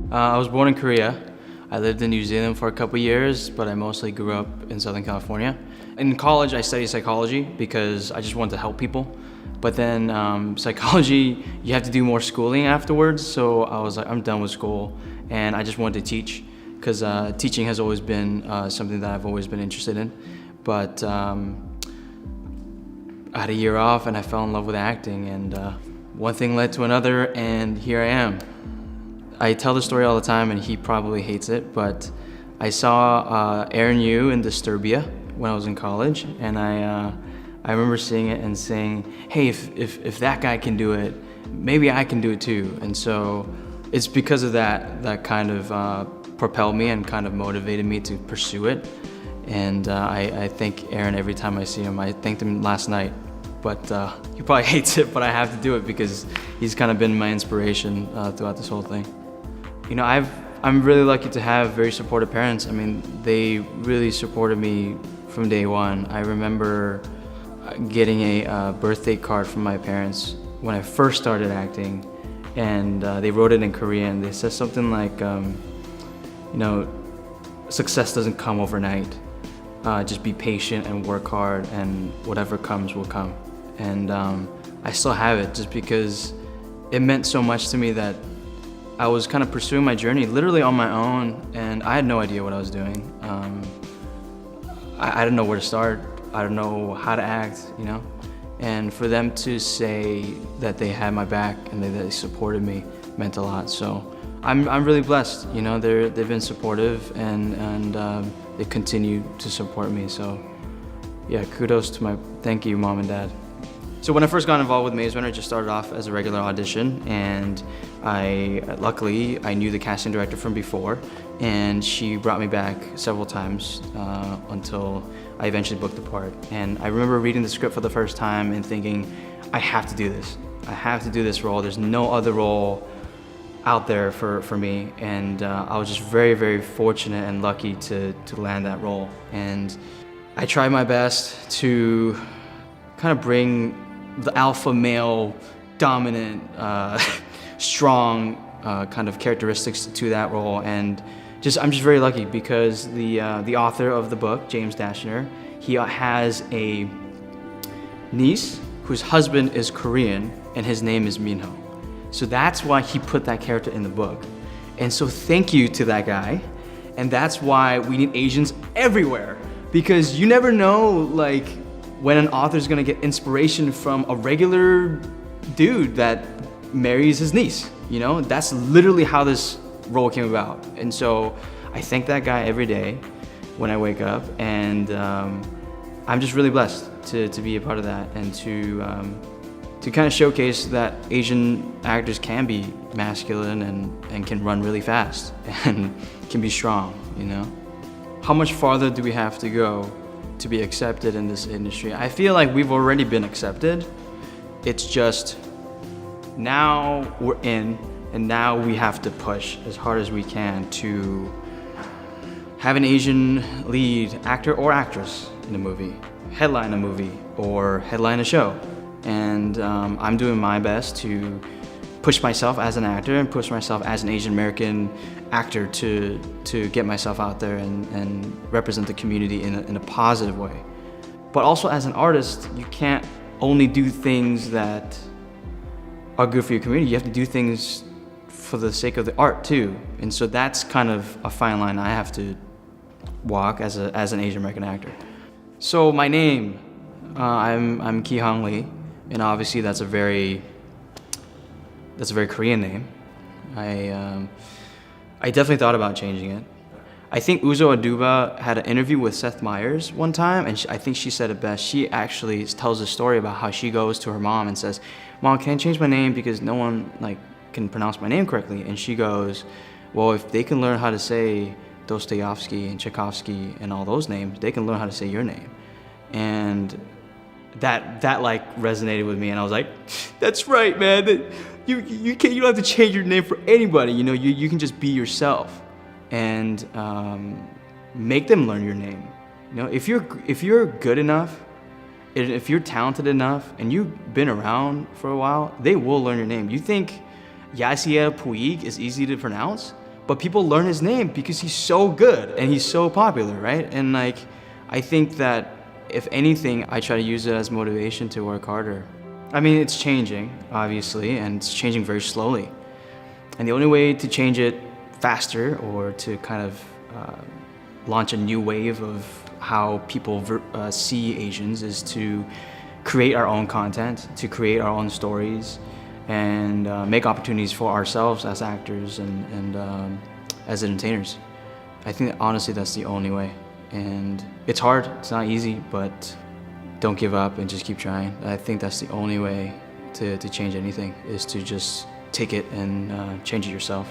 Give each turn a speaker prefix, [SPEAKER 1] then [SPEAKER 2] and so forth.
[SPEAKER 1] I was born in Korea. I lived in New Zealand for a couple years, but I mostly grew up in Southern California. In college, I studied psychology because I just wanted to help people. But then psychology, you have to do more schooling afterwards. So I was like, I'm done with school, and I just wanted to teach because teaching has always been something that I've always been interested in. But I had a year off, and I fell in love with acting, and one thing led to another, and here I am. I tell the story all the time, and he probably hates it, but I saw Aaron Yu in Disturbia when I was in college, and I remember seeing it and saying, hey, if that guy can do it, maybe I can do it too. And so it's because of that kind of propelled me and kind of motivated me to pursue it. And I thank Aaron every time I see him. I thanked him last night, but he probably hates it, but I have to do it because he's kind of been my inspiration throughout this whole thing. You know, I'm really lucky to have very supportive parents. I mean, they really supported me from day one. I remember getting a birthday card from my parents when I first started acting, and they wrote it in Korean. They said something like, you know, success doesn't come overnight. Just be patient and work hard, and whatever comes will come. And I still have it just because it meant so much to me that I was kind of pursuing my journey literally on my own, and I had no idea what I was doing. I didn't know where to start. I didn't know how to act, you know? And for them to say that they had my back and that they supported me meant a lot. So I'm really blessed, you know? They've been supportive, and they continue to support me. So yeah, kudos to thank you, Mom and Dad. So when I first got involved with Meizrunner, I just started off as a regular audition, and luckily I knew the casting director from before, and she brought me back several times until I eventually booked the part. And I remember reading the script for the first time and thinking, I have to do this. I have to do this role. There's no other role out there for me, and I was just very, very fortunate and lucky to land that role. And I tried my best to kind of bring the alpha male, dominant, strong kind of characteristics to that role, and I'm just very lucky because the author of the book, James Dashner, he has a niece whose husband is Korean, and his name is Minho. So that's why he put that character in the book. And so thank you to that guy, and that's why we need Asians everywhere, because you never know, like, when an author's gonna get inspiration from a regular dude that marries his niece, you know? That's literally how this role came about. And so I thank that guy every day when I wake up, and I'm just really blessed to be a part of that, and to kind of showcase that Asian actors can be masculine and can run really fast and can be strong, you know? How much farther do we have to go to be accepted in this industry? I feel like we've already been accepted. It's just now we're in, and now we have to push as hard as we can to have an Asian lead actor or actress in a movie, headline a movie, or headline a show. And I'm doing my best to push myself as an actor and push myself as an Asian American actor to get myself out there and represent the community in a positive way. But also as an artist, you can't only do things that are good for your community. You have to do things for the sake of the art too. And so that's kind of a fine line I have to walk as an Asian American actor. So my name, I'm Ki Hong Lee, and obviously that's a very Korean name. I definitely thought about changing it. I think Uzo Aduba had an interview with Seth Meyers one time, and I think she said it best. She actually tells a story about how she goes to her mom and says, "Mom, can I change my name because no one can pronounce my name correctly?" And she goes, "Well, if they can learn how to say Dostoevsky and Tchaikovsky and all those names, they can learn how to say your name." And that resonated with me, and I was like, "That's right, man. You don't have to change your name for anybody. You know, you can just be yourself, and make them learn your name. You know, if you're good enough, if you're talented enough, and you've been around for a while, they will learn your name. You think Yasiel Puig is easy to pronounce? but people learn his name because he's so good and he's so popular, right? And like, I think that if anything, I try to use it as motivation to work harder. I mean, it's changing, obviously, and it's changing very slowly. And the only way to change it faster or to kind of launch a new wave of how people see Asians is to create our own content, to create our own stories, and make opportunities for ourselves as actors and as entertainers. I think honestly that's the only way. And it's hard, it's not easy, but don't give up and just keep trying. I think that's the only way to change anything, is to just take it and change it yourself.